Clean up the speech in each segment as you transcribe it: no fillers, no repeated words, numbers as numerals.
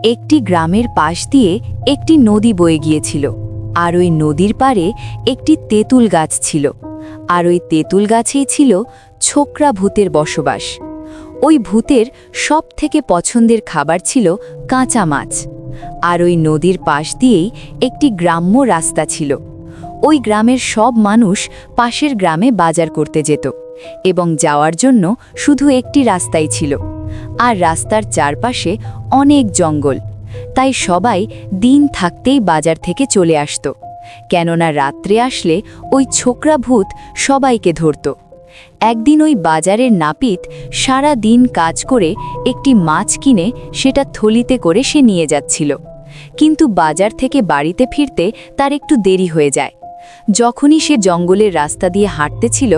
একটি গ্রামের পাশ দিয়ে একটি নদী বয়ে গিয়েছিল, আর ওই নদীর পাড়ে একটি তেঁতুল গাছ ছিল, আর ওই তেঁতুল গাছেই ছিল ছোকরা ভূতের বসবাস। ওই ভূতের সবথেকে পছন্দের খাবার ছিল কাঁচা মাছ। আর ওই নদীর পাশ দিয়েই একটি গ্রাম্য রাস্তা ছিল। ওই গ্রামের সব মানুষ পাশের গ্রামে বাজার করতে যেত, এবং যাওয়ার জন্য শুধু একটি রাস্তাই ছিল। আর রাস্তার চারপাশে অনেক জঙ্গল, তাই সবাই দিন থাকতেই বাজার থেকে চলে আসত, কেননা রাত্রে আসলে ওই ছোকরা ভূত সবাইকে ধরত। একদিন ওই বাজারের নাপিত সারা দিন কাজ করে একটি মাছ কিনে সেটা থলিতে করে সে নিয়ে যাচ্ছিল, কিন্তু বাজার থেকে বাড়িতে ফিরতে তার একটু দেরি হয়ে যায়। যখনই সে জঙ্গলের রাস্তা দিয়ে হাঁটতেছিল,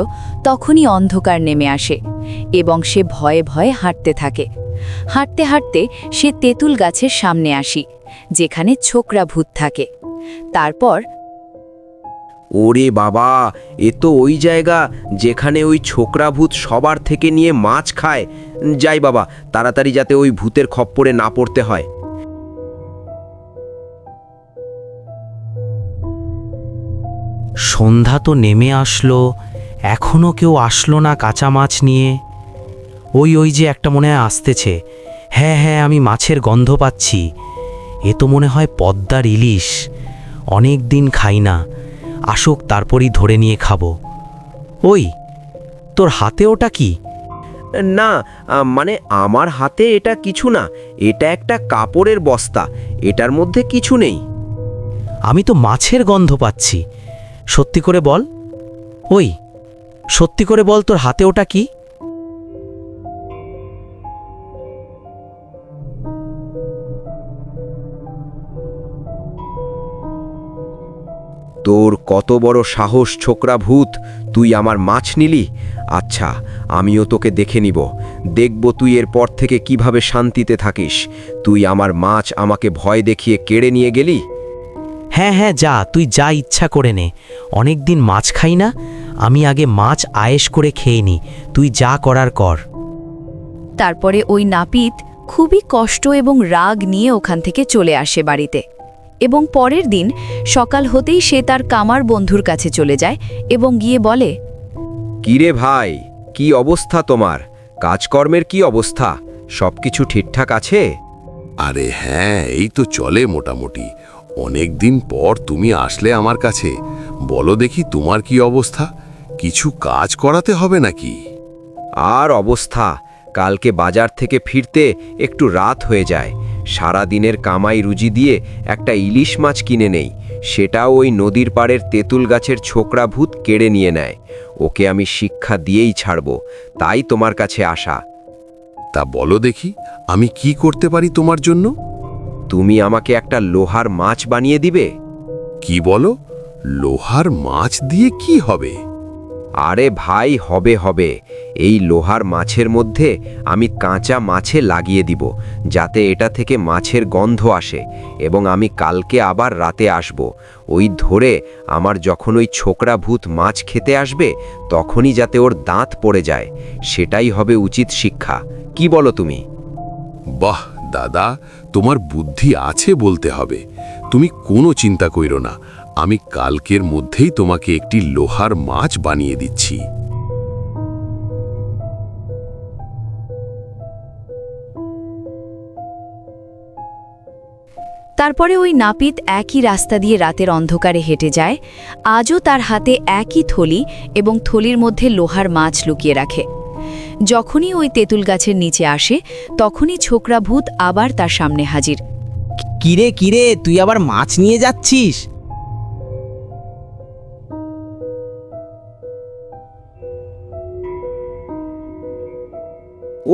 তখনই অন্ধকার নেমে আসে এবং সে ভয়ে ভয়ে হাঁটতে থাকে। হাঁটতে হাঁটতে সে তেঁতুল গাছের সামনে আসি, যেখানে ছোকরা ভূত থাকে। তারপর ওরে বাবা, এ তো ওই জায়গা যেখানে ওই ছোকরা ভূত সবার থেকে নিয়ে মাছ খায়। যাই বাবা, তাড়াতাড়ি যাতে ওই ভূতের খপ্পরে না পড়তে হয়। সন্ধ্যা তো নেমে আসলো, এখনো কেউ আসলো না কাঁচা মাছ নিয়ে। ওই যে একটা মনে হয় আসতেছে। হ্যাঁ হ্যাঁ, আমি মাছের গন্ধ পাচ্ছি। এ তো মনে হয় পদ্মার ইলিশ, অনেক দিন খাই না। আসুক, তারপরই ধরে নিয়ে খাবো। ওই, তোর হাতে ওটা কি? না, মানে আমার হাতে এটা কিছু না, এটা একটা কাপড়ের বস্তা, এটার মধ্যে কিছু নেই। আমি তো মাছের গন্ধ পাচ্ছি। সত্যি করে বল, ওই সত্যি করে বল, তোর হাতে ওটা কি? তোর কত বড় সাহস ছোকরা ভূত, তুই আমার মাছ নিলি? আচ্ছা, আমিও তোকে দেখে নিব, দেখব তুই এরপর থেকে কিভাবে শান্তিতে থাকিস। তুই আমার মাছ আমাকে ভয় দেখিয়ে কেড়ে নিয়ে গেলি। হ্যাঁ হ্যাঁ, যা, তুই যা ইচ্ছা করে নে। অনেক দিন মাছ খাই না, আমি আগে মাছ আয়েশ করে খেয়ে নি। তুই যা করার কর। তারপরে ওই নাপিত খুবই কষ্ট এবং রাগ নিয়ে ওখান থেকে চলে আসে বাড়িতে, এবং পরের দিন সকাল হতেই সে তার কামার বন্ধুর কাছে চলে যায় এবং গিয়ে বলে, কিরে ভাই, কি অবস্থা তোমার? কাজকর্মের কি অবস্থা? সবকিছু ঠিকঠাক আছে? আরে হ্যাঁ, এই তো চলে মোটামুটি। অনেক দিন পর তুমি আসলে আমার কাছে। বলো দেখি, তোমার কি অবস্থা? কিছু কাজ করাতে হবে নাকি? আর অবস্থা, কালকে বাজার থেকে ফিরতে একটু রাত হয়ে যায়। সারা দিনের কামাই রুজি দিয়ে একটা ইলিশ মাছ কিনে নেই, সেটাও ওই নদীর পাড়ের তেঁতুল গাছের ছোকরা ভূত কেড়ে নিয়ে নেয়। ওকে আমি শিক্ষা দিয়েই ছাড়ব, তাই তোমার কাছে আসা। তা বলো দেখি, আমি কি করতে পারি তোমার জন্য? তুমি আমাকে একটা লোহার মাছ বানিয়ে দিবে? কি বলো? লোহার মাছ দিয়ে কি হবে? আরে ভাই, হবে। এই লোহার মাছের মধ্যে আমি কাঁচা মাছে লাগিয়ে দিব, যাতে এটা থেকে মাছের গন্ধ আসে, এবং আমি কালকে আবার রাতে আসব। ওই ধরে আমার যখন ওই ছোকরা ভূত মাছ খেতে আসবে, তখনই যাতে ওর দাঁত পড়ে যায়, সেটাই হবে উচিত শিক্ষা। কি বলো তুমি? বাহ দাদা, তোমার বুদ্ধি আছে বলতে হবে। তুমি কোনো চিন্তা কইরো না, আমি কালকের মধ্যেই তোমাকে একটি লোহার মাছ বানিয়ে দিচ্ছি। তারপরে ওই নাপিত একই রাস্তা দিয়ে রাতের অন্ধকারে হেঁটে যায়। আজও তার হাতে একই থলি এবং থলির মধ্যে লোহার মাছ লুকিয়ে রাখে। যখনই ওই তেঁতুল গাছের নিচে আসে, তখনই ছোকরা ভূত আবার তার সামনে হাজির। কিরে কিরে, তুই আবার মাছ নিয়ে যাচ্ছিস?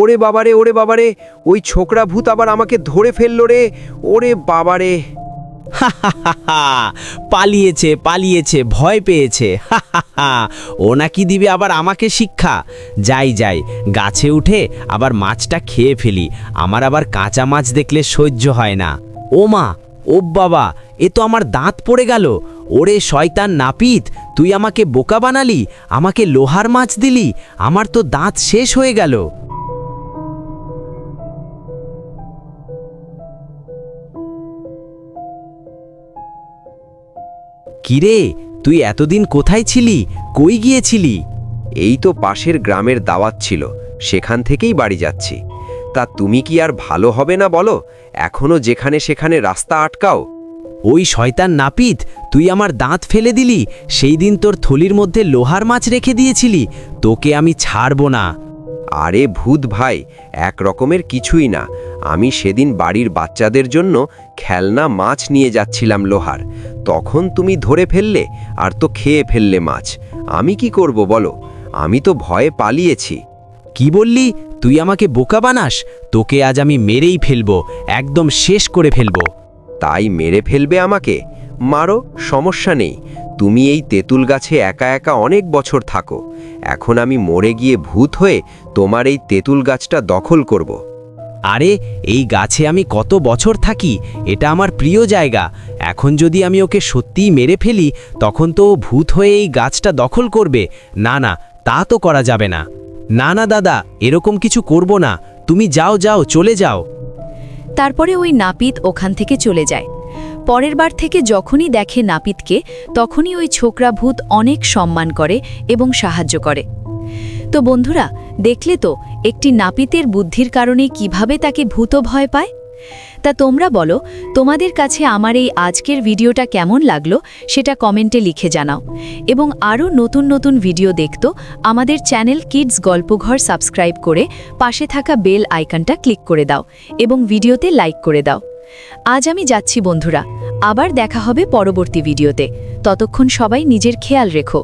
ওরে বাবারে, ওই ছোকরা ভূত আবার আমাকে ধরে ফেললো রে। ওরে বাবারে! পালিয়েছে, ভয় পেয়েছে। ও নাকি দিবে আবার আমাকে শিক্ষা। যাই, গাছে উঠে আবার মাছটা খেয়ে ফেলি। আমার আবার কাঁচা মাছ দেখলে সহ্য হয় না। ও মা, ও বাবা, এ তো আমার দাঁত পড়ে গেল। ওরে শয়তান নাপিত, তুই আমাকে বোকা বানালি, আমাকে লোহার মাছ দিলি, আমার তো দাঁত শেষ হয়ে গেল। কিরে তুই এতদিন কোথায় ছিলি, কই গিয়েছিলি? এই তো পাশের গ্রামের দাওয়াত ছিল, সেখান থেকেই বাড়ি যাচ্ছি। তা তুমি কি আর ভালো হবে না বলো, এখনো যেখানে সেখানে রাস্তা আটকাও? ওই শয়তান নাপিত, তুই আমার দাঁত ফেলে দিলি। সেই দিন তোর থলির মধ্যে লোহার মাছ রেখে দিয়েছিলি, তোকে আমি ছাড়ব না। আরে ভূত ভাই, এক রকমের কিছুই না। আমি সেদিন বাড়ির বাচ্চাদের জন্য খেলনা মাছ নিয়ে যাচ্ছিলাম লোহার, তখন তুমি ধরে ফেললে আর তো খেয়ে ফেললে মাছ। আমি কি করব বলো, আমি তো ভয়ে পালিয়েছি। কি বললি? তুই আমাকে বোকা বানাস? তোকে আজ আমি মেরেই ফেলবো, একদম শেষ করে ফেলবো। তাই মেরে ফেলবে আমাকে? মারো, সমস্যা নেই। তুমি এই তেঁতুল গাছে একা একা অনেক বছর থাকো, এখন আমি মরে গিয়ে ভূত হয়ে তোমার এই তেঁতুল গাছটা দখল করব। আরে এই গাছে আমি কত বছর থাকি, এটা আমার প্রিয় জায়গা। এখন যদি আমি ওকে সত্যিই মেরে ফেলি, তখন তো ও ভূত হয়ে এই গাছটা দখল করবে। না না, তা তো করা যাবে না। না না দাদা, এরকম কিছু করব না। তুমি যাও যাও, চলে যাও। তারপরে ওই নাপিত ওখান থেকে চলে যায়। পরের বার থেকে যখনই দেখে নাপিতকে, তখনই ওই ছোকরা ভূত অনেক সম্মান করে এবং সাহায্য করে। তো বন্ধুরা, দেখলে তো একটি নাপিতের বুদ্ধির কারণে কিভাবে তাকে ভূত ভয় পায়। তা তোমরা বলো, তোমাদের কাছে আমার এই আজকের ভিডিওটা কেমন লাগলো সেটা কমেন্টে লিখে জানাও। এবং আরও নতুন নতুন ভিডিও দেখতো আমাদের চ্যানেল কিডস গল্পঘর সাবস্ক্রাইব করে পাশে থাকা বেল আইকনটা ক্লিক করে দাও এবং ভিডিওতে লাইক করে দাও। আজ আমি যাচ্ছি বন্ধুরা, আবার দেখা হবে পরবর্তী ভিডিওতে। ততক্ষণ সবাই নিজের খেয়াল রেখো।